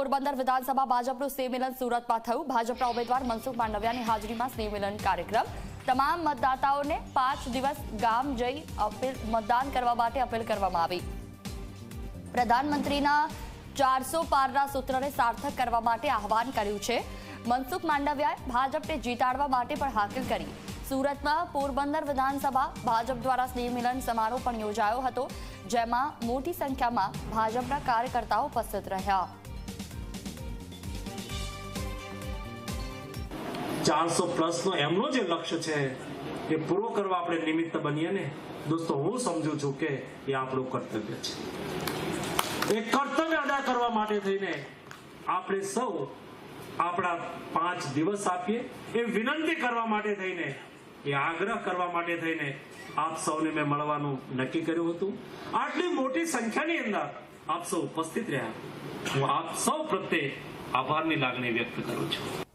પોરબંદર વિધાનસભા ભાજપનું સ્નેહમિલન સુરતમાં થયું। ભાજપના ઉમેદવાર મનસુખ માંડવિયાની હાજરીમાં સ્નેહમિલન કાર્યક્રમ। તમામ મતદાતાઓને 5 દિવસ ગામ જઈ મતદાન કરવા માટે અપીલ કરવામાં આવી। પ્રધાનમંત્રીના 400 પારના સૂત્રને સાર્થક કરવા માટે આહવાન કર્યું છે। મનસુખ માંડવિયાએ ભાજપને જીતાડવા માટે પણ હાકલ કરી। સુરતમાં પોરબંદર વિધાનસભા ભાજપ દ્વારા સ્નેહમિલન સમારોહ પણ યોજાયો હતો, જેમાં મોટી સંખ્યામાં ભાજપના કાર્યકર્તાઓ ઉપસ્થિત રહ્યા। 400 પ્લસ નો એમનો જે લક્ષ્ય છે એ પૂરો કરવા આપણે નિમિત્ત બનીએ ને દોસ્તો, હું સમજુ છું કે એ આપણું કર્તવ્ય છે। એ કર્તવ્ય અદા કરવા માટે થઈને આપણે સૌ આપણા 5 દિવસ આપીએ, એ વિનંતી કરવા માટે થઈને, એ આગ્રહ કરવા માટે થઈને આપ સૌને મેં મળવાનું નક્કી કર્યું હતું। આટલી મોટી સંખ્યાની અંદર આપ સૌ ઉપસ્થિત રહ્યા, હું આપ સૌ પ્રત્યે આભારની લાગણી વ્યક્ત કરું છું।